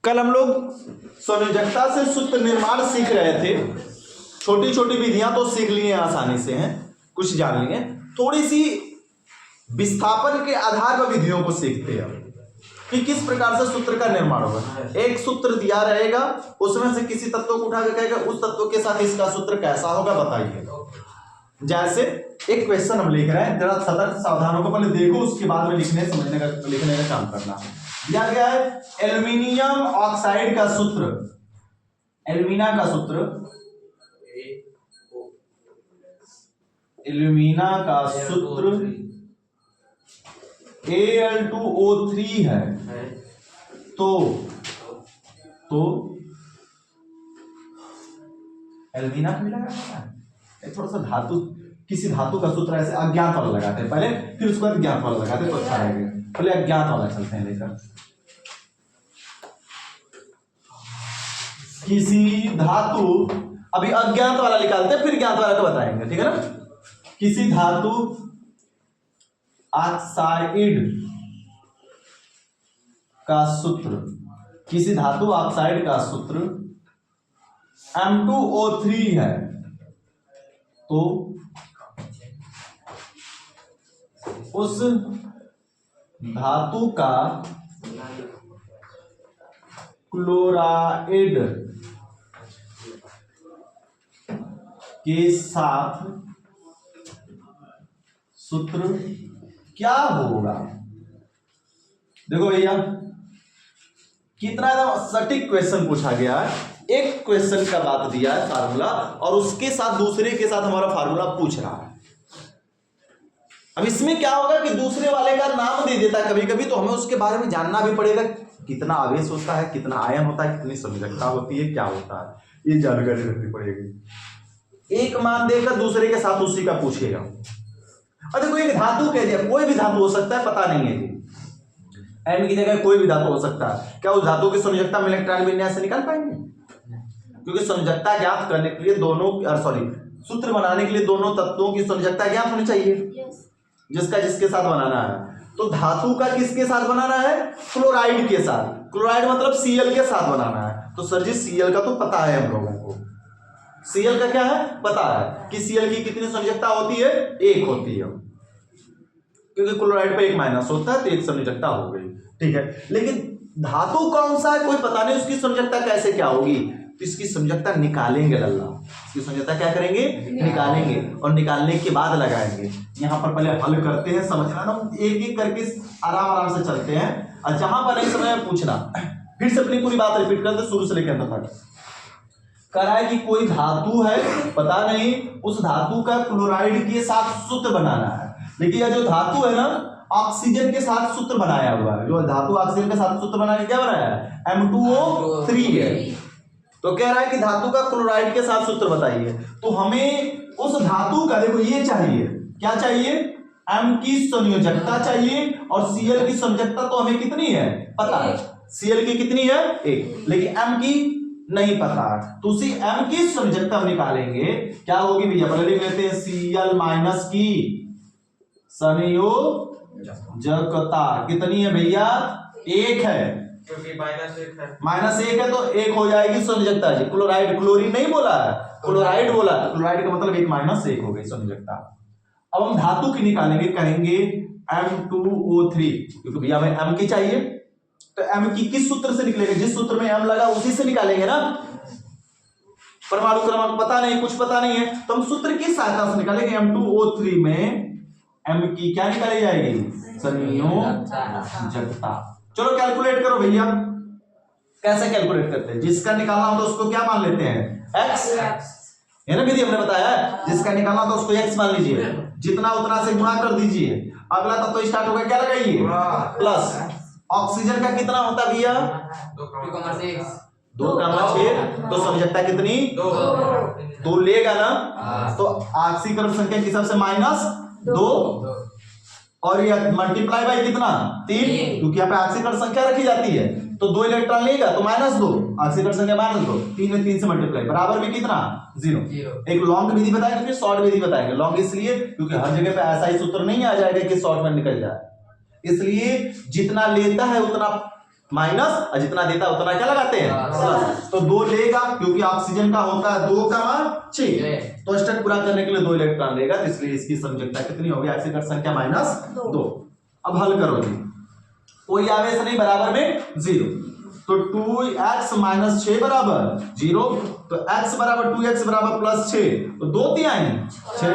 कल हम लोग संयोजकता से सूत्र निर्माण सीख रहे थे। छोटी छोटी विधियां तो सीख लिए आसानी से हैं, कुछ जान लिए। थोड़ी सी विस्थापन के आधार पर विधियों को सीखते हैं कि किस प्रकार से सूत्र का निर्माण होगा। एक सूत्र दिया रहेगा, उसमें से किसी तत्व को उठा के कहेगा उस तत्व के साथ इसका सूत्र कैसा होगा बताइए। जैसे एक क्वेश्चन हम लिख रहे हैं, जरा सतर्क सावधान होकर पहले देखो, उसके बाद में लिखने का काम करना। दिया गया है एल्युमिनियम ऑक्साइड का सूत्र, एल्यूमिना का सूत्र, एल्यूमिना का सूत्र Al2O3 है। तो एल्यूमिना मिला है। थोड़ा सा धातु, किसी धातु का सूत्र ऐसे अज्ञात वाला लगाते हैं पहले, फिर उसके बाद ज्ञात वाला लगाते हैं तो अच्छा रहेगा। पहले अज्ञात वाला चलते हैं लेकर। किसी धातु, अभी अज्ञात वाला निकालते हैं फिर ज्ञात वाला को बताएंगे, ठीक है ना। किसी धातु ऑक्साइड का सूत्र, किसी धातु ऑक्साइड का सूत्र M2O3 है। तो उस धातु का क्लोराइड के साथ सूत्र क्या होगा। देखो भैया कितना सटीक क्वेश्चन पूछा गया है। एक क्वेश्चन का बात दिया है फार्मूला, और उसके साथ दूसरे के साथ हमारा फार्मूला पूछ रहा है। अब इसमें क्या होगा कि दूसरे वाले का नाम दे देता है कभी कभी, तो हमें उसके बारे में जानना भी पड़ेगा। कितना आवेश होता है, कितना आयन होता है, कितनी संयोजकता होती है, क्या होता है, ये जानकारी रखनी पड़ेगी। एक मान देकर दूसरे के साथ उसी का पूछेगा। और देखो एक धातु कह दिया, कोई भी धातु हो सकता है, पता नहीं है जी। एम की जगह कोई भी धातु हो सकता है। क्या उस धातु की संयोजकता में इलेक्ट्रॉन विन्यास से निकाल पाएंगे? क्योंकि संयोजकता ज्ञात करने के लिए सूत्र बनाने के लिए दोनों तत्वों की संयोजकता ज्ञात होनी चाहिए। जिसका जिसके साथ बनाना है, तो धातु का किसके साथ बनाना है? क्लोराइड के साथ। क्लोराइड मतलब Cl के साथ बनाना है। तो सर जी Cl का तो पता है हम लोगों को, Cl का क्या है पता है कि Cl की कितनी संयोजकता होती है? एक होती है, क्योंकि क्लोराइड पे एक माइनस होता है तो एक संयोजकता हो गई, ठीक है। लेकिन धातु कौन सा है कोई पता नहीं, उसकी संयोजकता कैसे क्या होगी। तो इसकी संयोजकता निकालेंगे लल्ला, इसकी संयोजकता क्या करेंगे? निकालेंगे, और निकालने के बाद लगाएंगे। यहाँ पर पहले हल करते हैं, समझना ना, एक एक करके आराम आराम से चलते हैं। और जहां पर नहीं समय पूछना, फिर से अपनी पूरी बात रिपीट करते शुरू से लेकर अंत तक। कह रहा है कि कोई धातु है, पता नहीं, उस धातु का क्लोराइड के साथ सूत्र बनाना है। लेकिन यह जो धातु है ना, ऑक्सीजन के साथ सूत्र बनाया हुआ है। जो धातु ऑक्सीजन के साथ सूत्र बनाने क्या बनाया है? M2O3 है। तो कह रहा है कि धातु का क्लोराइड के साथ सूत्र बताइए। तो हमें उस धातु का, देखो ये चाहिए, क्या चाहिए? M की संयोजकता चाहिए, और Cl की संयोजकता तो हमें कितनी है पता है। Cl की कितनी है? एक, लेकिन M की नहीं पता। तो उसी M की संयोजकता हम निकालेंगे, क्या होगी भैया? पहले लिख लेते हैं Cl माइनस की संयोजकता कितनी है भैया? एक है, क्योंकि माइनस एक है तो एक हो जाएगी संयोजकता जी। क्लोराइड, क्लोरीन नहीं बोला है, क्लोराइड बोला। क्लोराइड का मतलब एक माइनस एक हो गई संयोजकता। अब हम धातु की निकालेंगे, कहेंगे M2O3, क्योंकि भैया हमें M की चाहिए। तो M की किस सूत्र से निकलेगा? जिस सूत्र में M लगा उसी से निकालेंगे ना। परमाणु क्रमांक पता नहीं, कुछ पता नहीं है, तो हम सूत्र की सहायता से निकालेंगे। M2O3 में M की क्या निकाली जाएगी? संयोजकता। चलो कैलकुलेट करो भैया। कैसे कैलकुलेट करते हैं? जिसका निकालना हो तो उसको क्या मान लेते हैं? x है ना, विधि हमने बताया है। जिसका निकालना हो तो उसको x मान लीजिए, जितना उतना से गुणा कर दीजिए। अगला तब तो स्टार्ट होगा, क्या लगाइए? प्लस। ऑक्सीजन का कितना होता है भैया? 2,6। तो संयोजकता कितनी? 2 लेगा ना, तो ऑक्सीकरण संख्या के हिसाब से -2, और ये मल्टीप्लाई बाय कितना? 3, क्योंकि यहाँ पे ऑक्सीकरण संख्या रखी जाती है। तो 2 इलेक्ट्रॉन लेगा तो -2, ऑक्सीकरण संख्या -2, 3 में 3 से मल्टीप्लाई, बराबर में कितना? 0। एक लॉन्ग विधि बताएंगे, फिर शॉर्ट विधि बताएंगे। लॉन्ग इसलिए क्योंकि हर जगह पे ऐसा ही सूत्र नहीं आ जाएगा कि शॉर्ट में निकल जाए, इसलिए जितना लेता है उतना माइनस, और जितना देता है उतना क्या लगाते हैं प्लस। तो 2 लेगा क्योंकि ऑक्सीजन का होता है 2 का मान 6, तो स्टेप पूरा करने के लिए 2 इलेक्ट्रॉन लेगा, तो इसलिए इसकी संयोजकता कितनी होगी, आक्सीकरण संख्या -2। अब हल करो जी, कोई आवेश नहीं, बराबर में 0, तो 2x - 6 बराबर 0, तो x बराबर 2x बराबर +6, तो 2 तिहाई 6,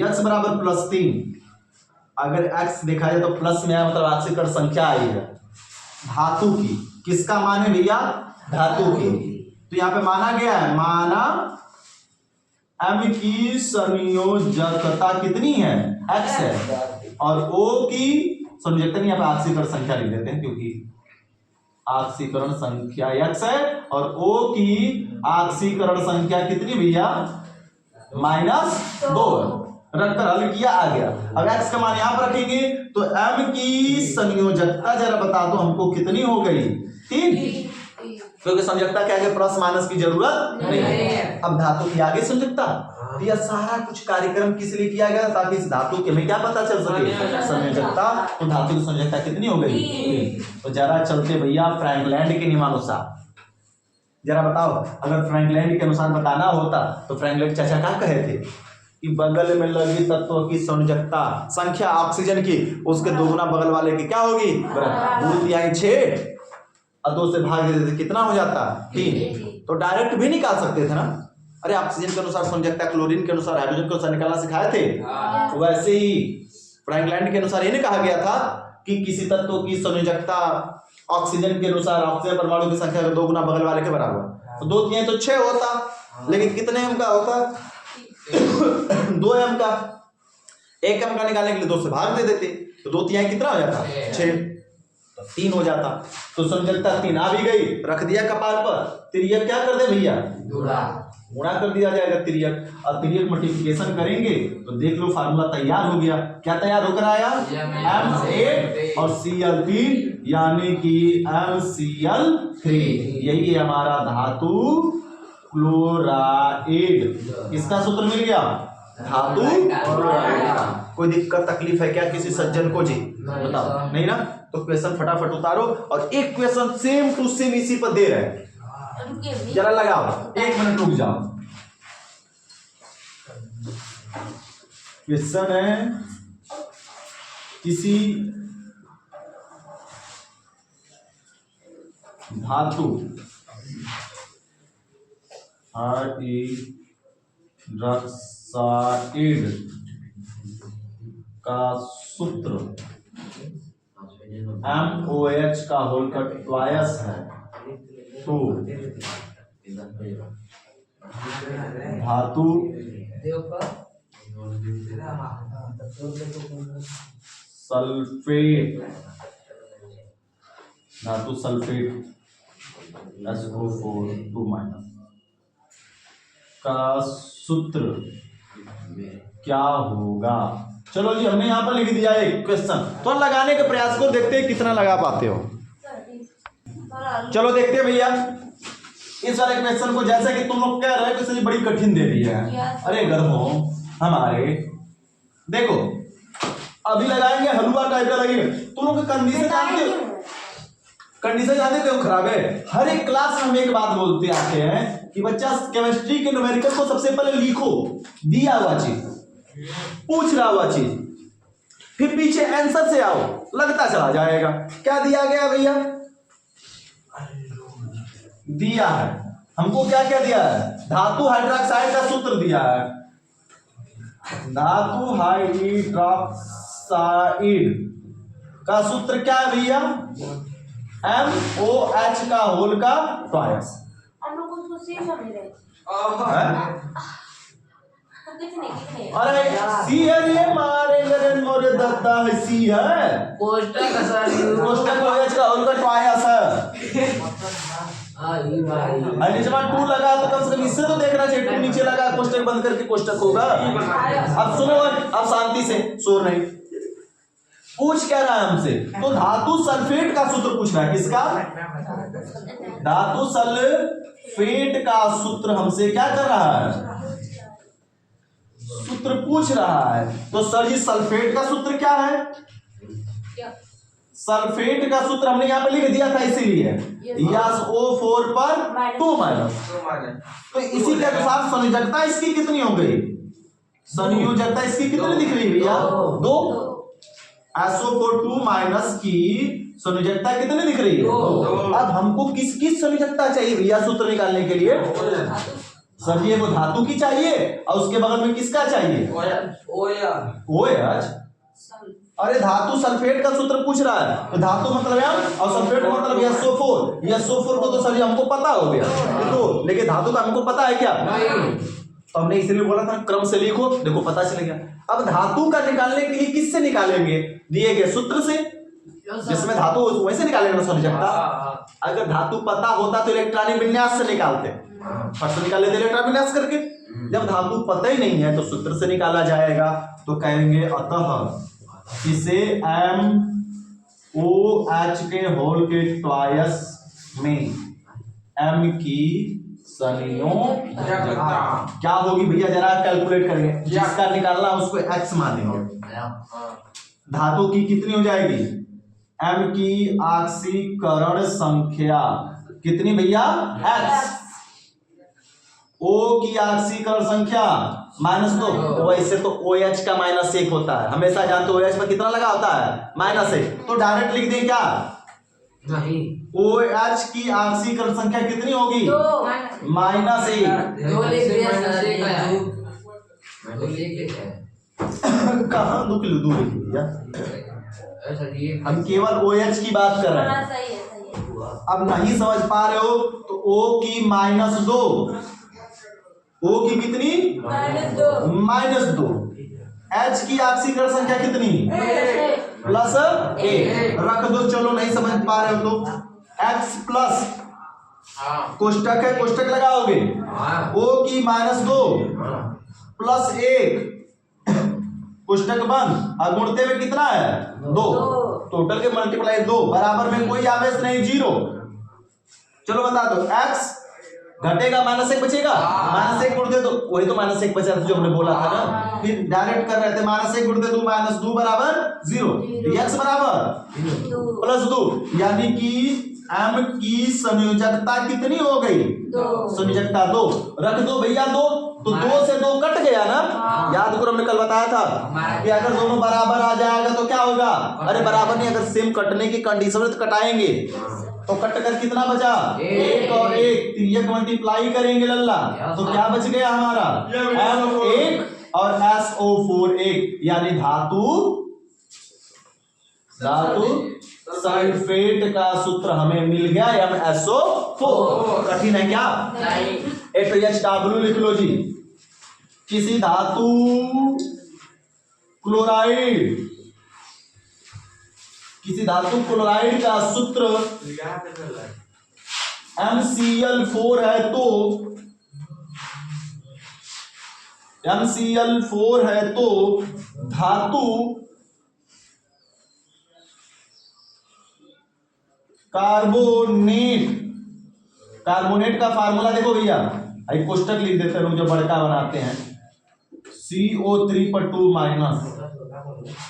x बराबर +3। अगर x देखा जाए तो प्लस में आया मतलब आक्सीकरण संख्या आई है धातु की। किसका मान है भैया, धातु की। तो यहाँ पे माना गया है, माना m की संयोजकता कितनी है, x है, और O की संयोजकता नहीं, यहाँ पे आक्सीकरण संख्या लिख देते हैं क्योंकि आक्सीकरण संख्या x है, और O की आक्सीकरण संख्या कितनी भैया, -2। रखकर हल किया, आ गया। अब x का मान यहां पर रखेंगे तो m की संयोजकता जरा बता दो हमको कितनी हो गई, 3, क्योंकि संयोजकता क्या है, प्लस माइनस की जरूरत नहीं है। अब धातु की आगे संयोजकता, तो यह सारा कुछ कार्यक्रम किस लिए किया गया, ताकि इस धातु के हमें क्या पता चल सके, संयोजकता। तो धातु की संयोजकता कितनी हो गई, 3। तो जरा चलते भैया फ्रैंकलैंड के नियमानुसार, जरा बताओ, अगर फ्रैंकलैंड के अनुसार बताना होता तो फ्रैंकलैंड चाचा क्या कहे थे कि बगल में लगी तत्वों की संयोजकता संख्या ऑक्सीजन की उसके दोगुना बगल वाले की क्या होगी, 2 तिहाई 6 और 2 से भाग देते कितना हो जाता, 3। तो डायरेक्ट भी निकाल सकते थे ना, अरे ऑक्सीजन के अनुसार संयोजकता, क्लोरीन के अनुसार, हाइड्रोजन के अनुसार निकालना सिखाए थे। वैसे ही फ्रैंकलैंड के अनुसार ये नहीं कहा गया था कि किसी तत्व की संयोजकता ऑक्सीजन के अनुसार ऑक्सीजन परमाणु की संख्या के दोगुना बगल वाले के बराबर, तो 2 तिहाई तो 6 होता, लेकिन कितने m का होता, 2 m का। 1 m का निकालने के लिए 2 से भाग दे देते, तो 2 तिहाई कितना हो जाता, 6, तो 3 हो जाता। तो संयोजकता 3 आ भी गई, रख दिया कपाल पर, तिर्यक क्या कर दे भैया, गुणा कर दिया जाएगा तिर्यक, और तिर्यक मल्टीप्लिकेशन करेंगे तो देख लो फार्मूला तैयार हो गया। क्या तैयार होकर आया, M8 और Cl3 यानी कि MCl3। यही है हमारा धातु क्लोराइड। किसका सूत्र मिल गया, धातु क्लोराइड का। कोई दिक्कत तकलीफ है क्या किसी सज्जन को जी, बताओ, नहीं ना? तो क्वेश्चन फटाफट उतारो, और एक क्वेश्चन सेम टू सेम इसी पर दे रहे हैं, जरा लगाओ, 1 मिनट रुक जाओ। क्वेश्चन है किसी धातु हाइड्रॉक्साइड का सूत्र MOH का होल का ट्वाइस है, तो धातु सल्फेट, धातु सल्फेट SO4 2- का सूत्र क्या होगा। चलो जी, हमने यहां पर लिख दिया एक क्वेश्चन, तो लगाने के प्रयास को देखते हैं कितना लगा पाते हो। चलो देखते हैं भैया इस वाले क्वेश्चन को, जैसे कि तुम लोग कह रहे हो कि बड़ी कठिन दे दी है। अरे गर्मो हमारे, देखो अभी लगाएंगे हलवा टाइप का लगेगा। तुम लोग कंडीशन जानते हो, कंडीशन जानते क्यों खराब है। हर एक क्लास में हम एक बात बोलते आते हैं कि बच्चा केमिस्ट्री के न्यूमेरिकल को सबसे पहले लिखो, दिया हुआ चीज, पूछ रहा हुआ चीज, फिर पीछे आंसर से आओ, लगता चला जाएगा। क्या दिया गया भैया, दिया है हमको, क्या क्या दिया है, धातु हाइड्रोक्साइड का सूत्र दिया है। धातु हाइड्रोक्साइड का सूत्र क्या है भैया, MOH का होल का ट्वाइस। अरे सी है ये, मारे गरे मोरे दत्ता है, सी है कोष्टक OH का होल का ट्वाइस है। जब 2 लगा तो कम से कम इससे तो देखना चाहिए, 2 नीचे लगा कोष्टक बंद करके कोष्टक होगा। अब सुनो, अब शांति से, शोर नहीं। पूछ क्या रहा है हमसे, तो धातु सल्फेट का सूत्र पूछ रहा है। किसका, धातु सल्फेट का सूत्र हमसे क्या कर रहा है, सूत्र पूछ रहा है। तो सर जी सल्फेट का सूत्र क्या है, सल्फेट का सूत्र हमने यहाँ पे लिख दिया था इसीलिए SO4 पर 2 माइनस। तो इसी के अनुसार संयोजकता इसकी कितनी हो गई? संयोजकता इसकी कितनी दिख रही भैया? 2। SO4 2 माइनस की संयोजकता कितनी दिख रही है? 2। अब हमको किसकी संयोजकता चाहिए भैया सूत्र निकालने के लिए? सर ये वो धातु की चाहिए और उसके बगल में किसका चाहिए? OH। अरे धातु सल्फेट का सूत्र पूछ रहा है, तो धातु मतलब M और सल्फेट का मतलब SO4। SO4 को तो सर हमको पता हो गया, तो लेकिन धातु का हमको पता है क्या? तो हमने इसलिए बोला था क्रम से लिखो, देखो पता चल गया। अब धातु का निकालने के लिए किससे निकालेंगे? दिए गए सूत्र से, जिसमें धातु वैसे निकालेंगे संयोजकता। अगर धातु पता होता तो इलेक्ट्रॉनिक विन्यास से निकालते, फट से निकाल लेते इलेक्ट्रॉनिक विन्यास करके। जब धातु पता ही नहीं है तो सूत्र से निकाला जाएगा। तो कहेंगे अतः इसे MOH के होल के ट्वाइस में M की संयोजकता क्या होगी भैया? जरा कैलकुलेट करेंगे, जिसका निकालना उसको x मानेंगे। धातु की कितनी हो जाएगी? M की ऑक्सीकरण संख्या कितनी भैया? x। O की ऑक्सीकरण संख्या -2। वैसे तो OH का -1 होता है, हमेशा जानते हो OH पर कितना लगा होता है? -1। तो डायरेक्ट लिख दें क्या? नहीं। OH की ऑक्सीकरण संख्या कितनी होगी? -1। कहाँ दुख दूर भैया, हम केवल OH की बात कर रहे हैं। अब नहीं समझ पा रहे हो तो O की -2, O की कितनी? -2। H की ऑक्सीकरण संख्या कितनी? +1। रख दो, चलो नहीं समझ पा रहे हो तो X प्लस कोष्टक है, कोष्टक लगाओगे। O की -2 +1 कोष्टक बंद और गुणते में कितना है? 2। टोटल के मल्टीप्लाई 2 बराबर में कोई आवेश नहीं, 0। चलो बता दो, x घटेगा -1 बचेगा, -1 गुण दे दो, वही तो -1 बचा था जो हमने बोला था ना। फिर डायरेक्ट कर रहे थे, -1 गुण दे दो -2 बराबर 0, x बराबर +2, यानी कि M की संयोजकता कितनी हो गई? 2। संयोजकता 2 रख दो भैया, 2 तो 2 से 2 कट गया ना। याद करो हमने कल बताया था कि अगर दोनों बराबर आ जाएगा तो क्या होगा? अरे बराबर नहीं, अगर सेम कटने की कंडीशन में तो कटाएंगे। तो कट कर कितना बचा? 1 और 1, 3 मल्टीप्लाई करेंगे लल्ला, तो क्या बच गया हमारा? M1 और SO4 1, यानी धातु सल्फेट का सूत्र हमें मिल गया MSO4। कठिन है क्या? HW लिख लो जी। किसी धातु क्लोराइड का सूत्र MCl4 है तो धातु कार्बोनेट का फार्मूला देखो भैया, एक कोष्टक लिख देते हैं जो बड़का बनाते हैं। CO3 पर 2 माइनस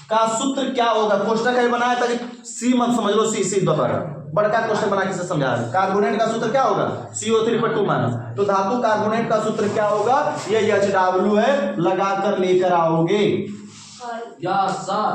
का सूत्र क्या होगा? कोष्टक है बनाया ताकि C मत समझ लो, C दोबारा बड़का कोष्टक बना के समझा रहे। कार्बोनेट का सूत्र क्या होगा? CO3 पर 2 माइनस। तो धातु कार्बोनेट का सूत्र क्या होगा? ये HW है, लगा कर लेकर आओगे। या सर